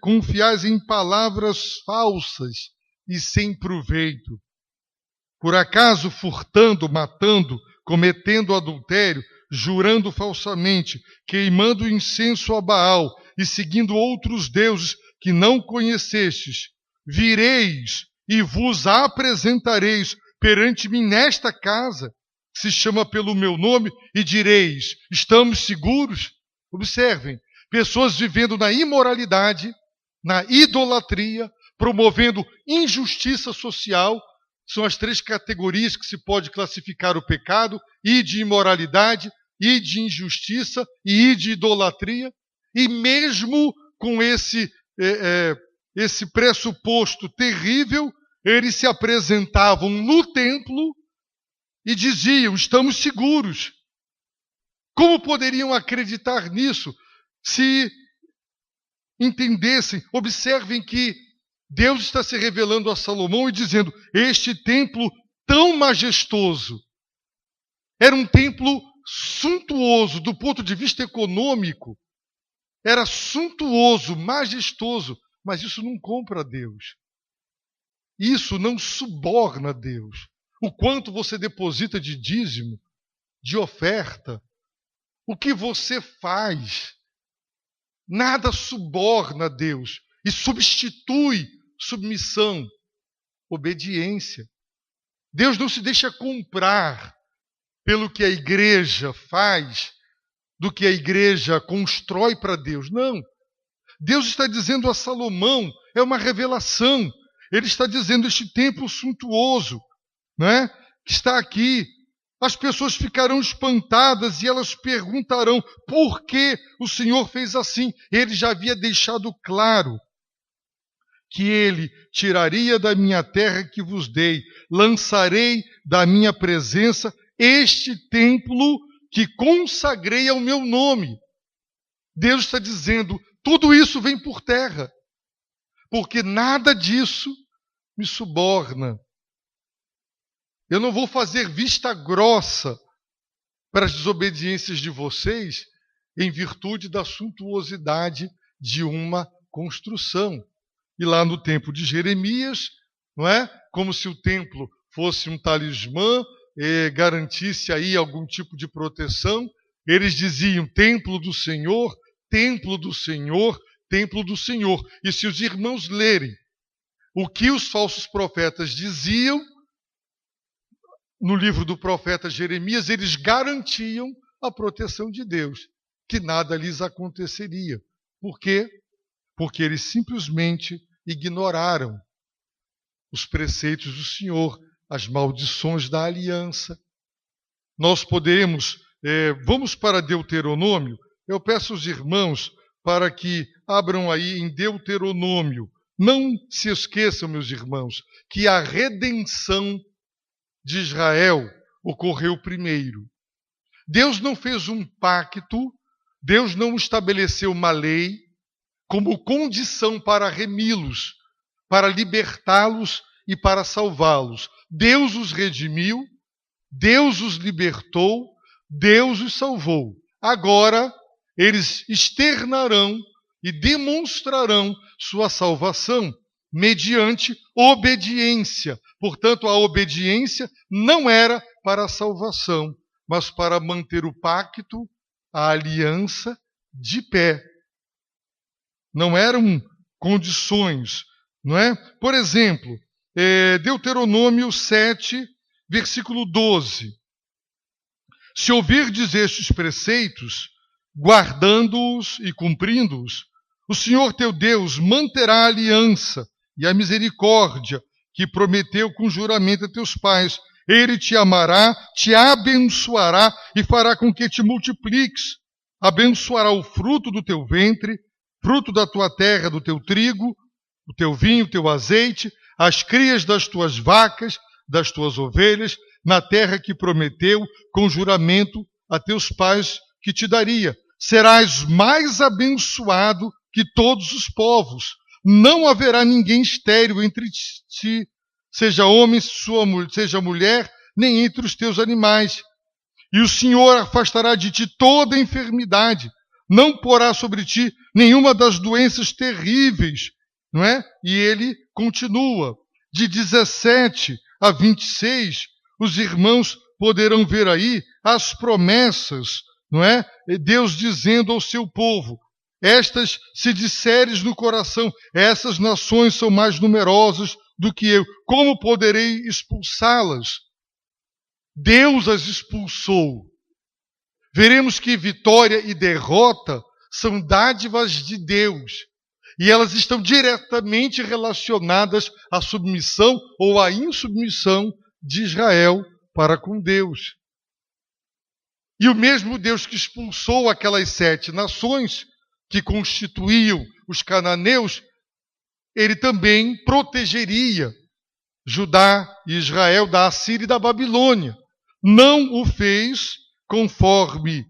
confiais em palavras falsas e sem proveito. Por acaso furtando, matando, cometendo adultério, jurando falsamente, queimando incenso a Baal e seguindo outros deuses que não conhecestes, vireis e vos apresentareis perante mim nesta casa, que se chama pelo meu nome, e direis: estamos seguros? Observem, pessoas vivendo na imoralidade, na idolatria, promovendo injustiça social. São as três categorias que se pode classificar o pecado: e de imoralidade, e de injustiça e de idolatria. E mesmo com esse pressuposto terrível, eles se apresentavam no templo e diziam: estamos seguros. Como poderiam acreditar nisso se entendessem? Observem que Deus está se revelando a Salomão e dizendo: este templo tão majestoso era um templo suntuoso do ponto de vista econômico, era suntuoso, majestoso, mas isso não compra Deus. Isso não suborna Deus. O quanto você deposita de dízimo, de oferta, o que você faz, nada suborna Deus e substitui submissão, obediência. Deus não se deixa comprar pelo que a igreja faz, do que a igreja constrói para Deus. Não. Deus está dizendo a Salomão, é uma revelação. Ele está dizendo: este templo suntuoso, né, que está aqui, as pessoas ficarão espantadas e elas perguntarão: por que o Senhor fez assim? Ele já havia deixado claro que ele tiraria da minha terra que vos dei, lançarei da minha presença este templo que consagrei ao meu nome. Deus está dizendo: tudo isso vem por terra, porque nada disso me suborna. Eu não vou fazer vista grossa para as desobediências de vocês em virtude da suntuosidade de uma construção. E lá no tempo de Jeremias, não é? Como se o templo fosse um talismã, garantisse aí algum tipo de proteção. Eles diziam: templo do Senhor, templo do Senhor, templo do Senhor. E se os irmãos lerem o que os falsos profetas diziam no livro do profeta Jeremias, eles garantiam a proteção de Deus, que nada lhes aconteceria. Por quê? Porque eles simplesmente ignoraram os preceitos do Senhor, as maldições da aliança. Nós podemos, vamos para Deuteronômio. Eu peço aos irmãos para que abram aí em Deuteronômio. Não se esqueçam, meus irmãos, que a redenção de Israel ocorreu primeiro. Deus não fez um pacto, Deus não estabeleceu uma lei como condição para remi-los, para libertá-los e para salvá-los. Deus os redimiu, Deus os libertou, Deus os salvou. Agora eles externarão e demonstrarão sua salvação mediante obediência. Portanto, a obediência não era para a salvação, mas para manter o pacto, a aliança de pé. Não eram condições, não é? Por exemplo, Deuteronômio 7, versículo 12. Se ouvirdes estes preceitos, guardando-os e cumprindo-os, o Senhor teu Deus manterá a aliança e a misericórdia que prometeu com juramento a teus pais. Ele te amará, te abençoará e fará com que te multipliques. Abençoará o fruto do teu ventre, fruto da tua terra, do teu trigo, o teu vinho, o teu azeite, as crias das tuas vacas, das tuas ovelhas, na terra que prometeu com juramento a teus pais que te daria. Serás mais abençoado que todos os povos. Não haverá ninguém estéril entre ti, seja homem, seja mulher, nem entre os teus animais. E o Senhor afastará de ti toda enfermidade. Não porá sobre ti nenhuma das doenças terríveis, não é? E ele continua. De 17 a 26, os irmãos poderão ver aí as promessas, não é? Deus dizendo ao seu povo: estas, se disseres no coração, essas nações são mais numerosas do que eu, como poderei expulsá-las? Deus as expulsou. Veremos que vitória e derrota são dádivas de Deus. E elas estão diretamente relacionadas à submissão ou à insubmissão de Israel para com Deus. E o mesmo Deus que expulsou aquelas 7 nações que constituíam os cananeus, ele também protegeria Judá e Israel da Assíria e da Babilônia. Não o fez conforme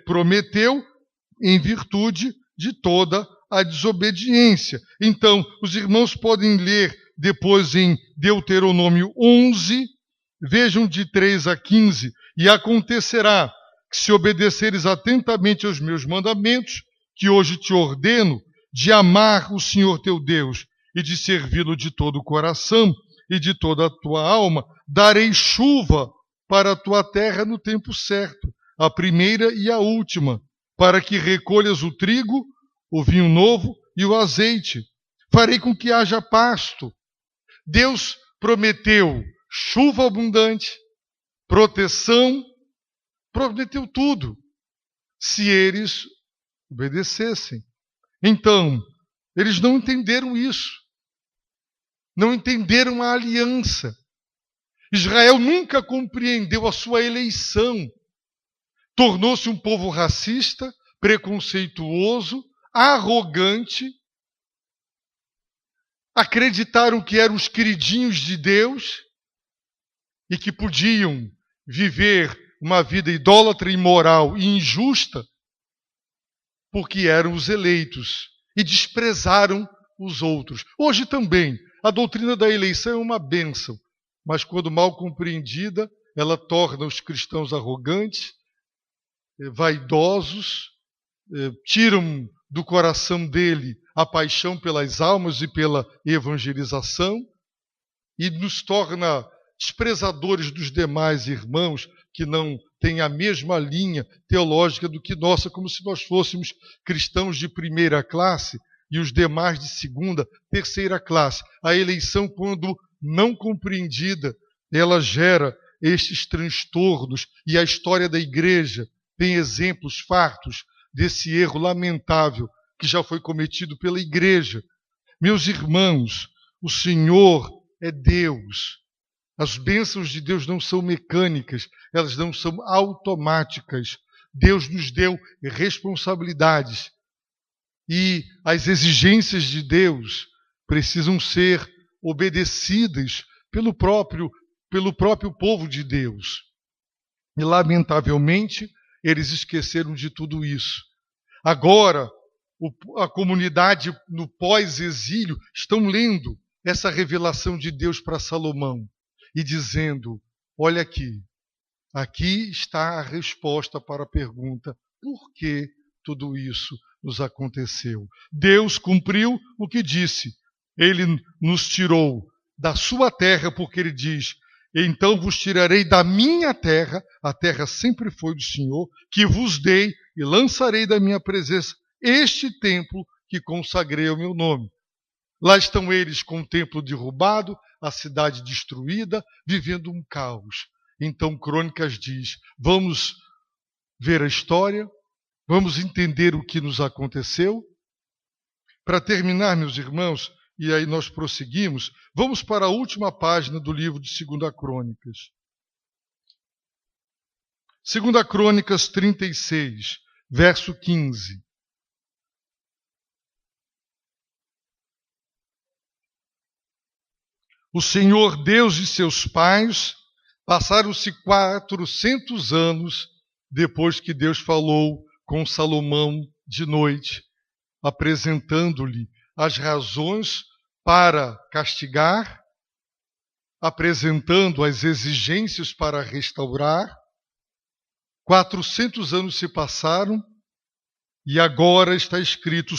prometeu, em virtude de toda a desobediência. Então, os irmãos podem ler depois em Deuteronômio 11, vejam de 3 a 15, e acontecerá que se obedeceres atentamente aos meus mandamentos, que hoje te ordeno, de amar o Senhor teu Deus e de servi-lo de todo o coração e de toda a tua alma, darei chuva para a tua terra no tempo certo, a primeira e a última, para que recolhas o trigo, o vinho novo e o azeite. Farei com que haja pasto. Deus prometeu chuva abundante, proteção, prometeu tudo, se eles obedecessem. Então, eles não entenderam isso. Não entenderam a aliança. Israel nunca compreendeu a sua eleição. Tornou-se um povo racista, preconceituoso, arrogante. Acreditaram que eram os queridinhos de Deus e que podiam viver uma vida idólatra, imoral e injusta porque eram os eleitos e desprezaram os outros. Hoje também, a doutrina da eleição é uma bênção, mas quando mal compreendida, ela torna os cristãos arrogantes, vaidosos, tiram do coração dele a paixão pelas almas e pela evangelização e nos torna desprezadores dos demais irmãos que não têm a mesma linha teológica do que nossa, como se nós fôssemos cristãos de primeira classe e os demais de segunda, terceira classe. A eleição, quando não compreendida, ela gera estes transtornos, e a história da igreja tem exemplos fartos desse erro lamentável que já foi cometido pela igreja. Meus irmãos, o Senhor é Deus. As bênçãos de Deus não são mecânicas, elas não são automáticas. Deus nos deu responsabilidades. E as exigências de Deus precisam ser obedecidas pelo próprio povo de Deus. E, lamentavelmente, eles esqueceram de tudo isso. Agora, a comunidade no pós-exílio estão lendo essa revelação de Deus para Salomão e dizendo: olha aqui está a resposta para a pergunta: por que tudo isso? nos aconteceu. Deus cumpriu o que disse. Ele nos tirou da sua terra, porque ele diz: então vos tirarei da minha terra, a terra sempre foi do Senhor, que vos dei e lançarei da minha presença este templo que consagrei ao meu nome. Lá estão eles com o templo derrubado, a cidade destruída, vivendo um caos. Então Crônicas diz: vamos ver a história, vamos entender o que nos aconteceu. Para terminar, meus irmãos, e aí nós prosseguimos, vamos para a última página do livro de 2 Crônicas. 2 Crônicas 36, verso 15. O Senhor Deus de seus pais, passaram-se 400 anos depois que Deus falou com Salomão de noite, apresentando-lhe as razões para castigar, apresentando as exigências para restaurar. 400 anos se passaram e agora está escrito: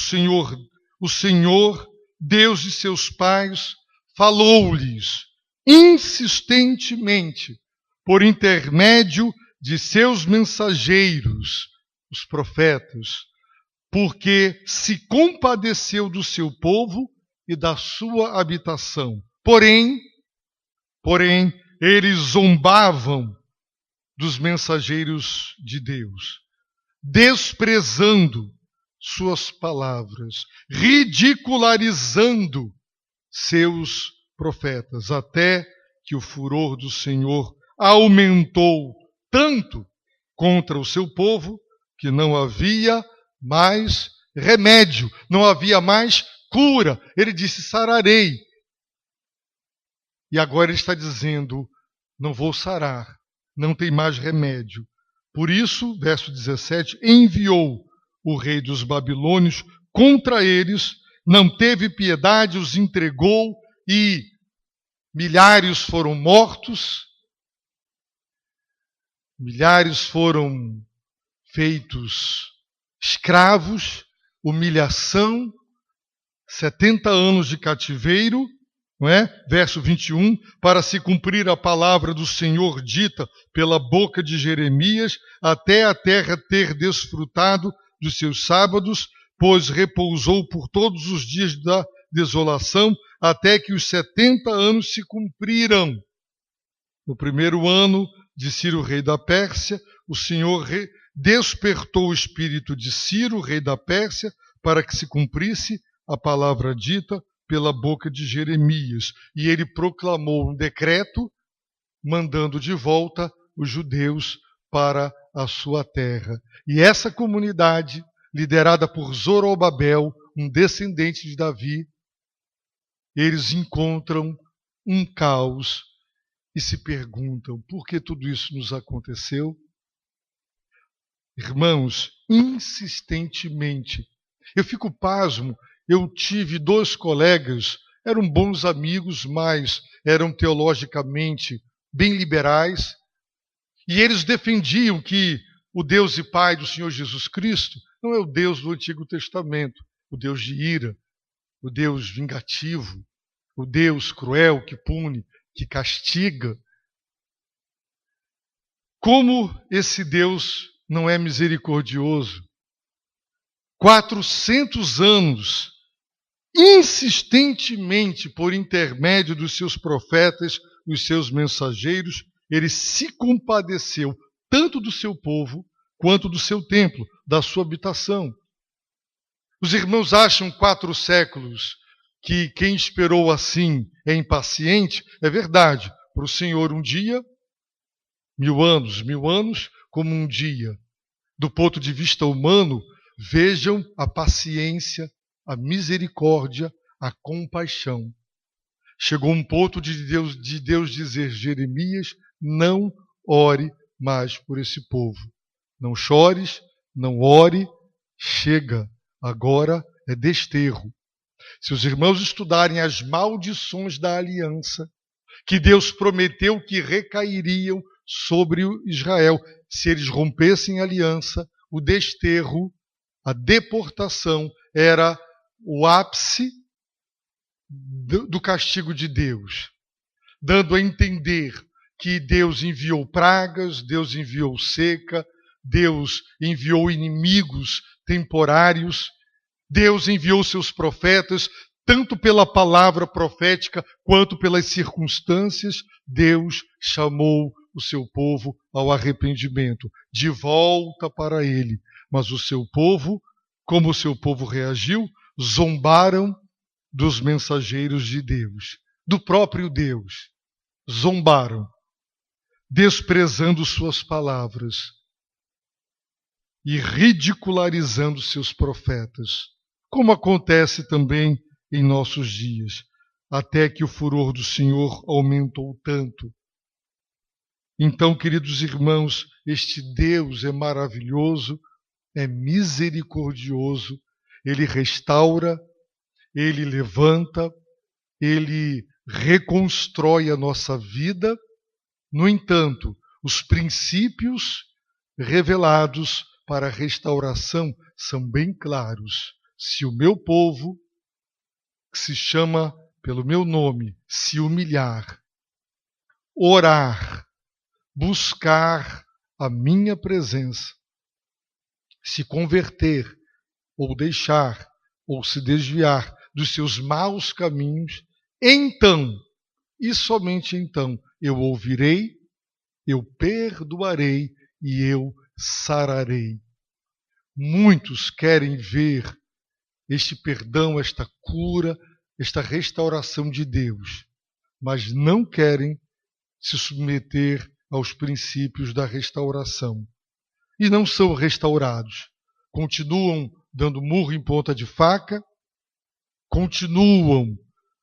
o Senhor, Deus de seus pais, falou-lhes insistentemente por intermédio de seus mensageiros, os profetas, porque se compadeceu do seu povo e da sua habitação. Porém, eles zombavam dos mensageiros de Deus, desprezando suas palavras, ridicularizando seus profetas, até que o furor do Senhor aumentou tanto contra o seu povo que não havia mais remédio, não havia mais cura. Ele disse: sararei. E agora ele está dizendo: não vou sarar, não tem mais remédio. Por isso, verso 17, enviou o rei dos babilônios contra eles, não teve piedade, os entregou e milhares foram mortos, milhares foram feitos escravos, humilhação, 70 anos de cativeiro, não é? Verso 21, para se cumprir a palavra do Senhor dita pela boca de Jeremias, até a terra ter desfrutado dos seus sábados, pois repousou por todos os dias da desolação, até que os 70 anos se cumpriram. No primeiro ano de Ciro, rei da Pérsia, o Senhor despertou o espírito de Ciro, rei da Pérsia, para que se cumprisse a palavra dita pela boca de Jeremias. E ele proclamou um decreto mandando de volta os judeus para a sua terra. E essa comunidade, liderada por Zorobabel, um descendente de Davi, eles encontram um caos e se perguntam: por que tudo isso nos aconteceu? Irmãos, insistentemente. Eu fico pasmo. Eu tive 2 colegas, eram bons amigos, mas eram teologicamente bem liberais, e eles defendiam que o Deus e Pai do Senhor Jesus Cristo não é o Deus do Antigo Testamento, o Deus de ira, o Deus vingativo, o Deus cruel que pune, que castiga. Como esse Deus não é misericordioso? 400 anos, insistentemente, por intermédio dos seus profetas, os seus mensageiros, ele se compadeceu tanto do seu povo quanto do seu templo, da sua habitação. Os irmãos acham 4 séculos que quem esperou assim é impaciente? É verdade. Para o Senhor um dia, 1000 anos, como um dia. Do ponto de vista humano, vejam a paciência, a misericórdia, a compaixão. Chegou um ponto de Deus dizer: Jeremias, não ore mais por esse povo. Não chores, não ore, chega. Agora é desterro. Se os irmãos estudarem as maldições da aliança, que Deus prometeu que recairiam sobre Israel, se eles rompessem a aliança, o desterro A deportação era o ápice do castigo de Deus, dando a entender que Deus enviou pragas, Deus enviou seca, Deus enviou inimigos temporários, Deus enviou seus profetas, tanto pela palavra profética quanto pelas circunstâncias, Deus chamou o seu povo ao arrependimento, de volta para ele. Mas o seu povo, como o seu povo reagiu, zombaram dos mensageiros de Deus, do próprio Deus. Zombaram, desprezando suas palavras e ridicularizando seus profetas, como acontece também em nossos dias, até que o furor do Senhor aumentou tanto. Então, queridos irmãos, este Deus é maravilhoso, é misericordioso, Ele restaura, Ele levanta, Ele reconstrói a nossa vida. No entanto, os princípios revelados para a restauração são bem claros. Se o meu povo, que se chama pelo meu nome, se humilhar, orar, buscar a minha presença, se converter, ou deixar, ou se desviar dos seus maus caminhos, então, e somente então, eu ouvirei, eu perdoarei e eu sararei. Muitos querem ver este perdão, esta cura, esta restauração de Deus, mas não querem se submeter aos princípios da restauração. E não são restaurados. Continuam dando murro em ponta de faca, continuam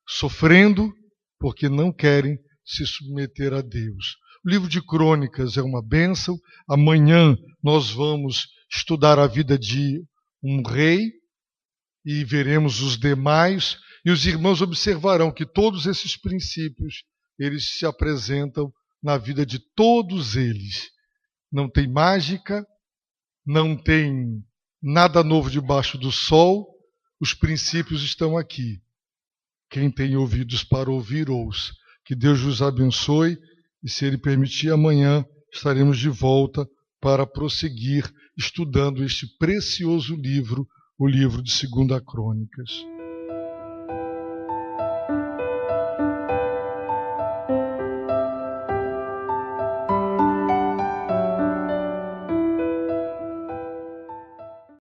sofrendo porque não querem se submeter a Deus. O livro de Crônicas é uma bênção. Amanhã nós vamos estudar a vida de um rei e veremos os demais. E os irmãos observarão que todos esses princípios, eles se apresentam na vida de todos eles. Não tem mágica, não tem nada novo debaixo do sol. Os princípios estão aqui. Quem tem ouvidos para ouvir, ouça. Que Deus vos abençoe e, se Ele permitir, amanhã estaremos de volta para prosseguir estudando este precioso livro, o livro de 2 Crônicas.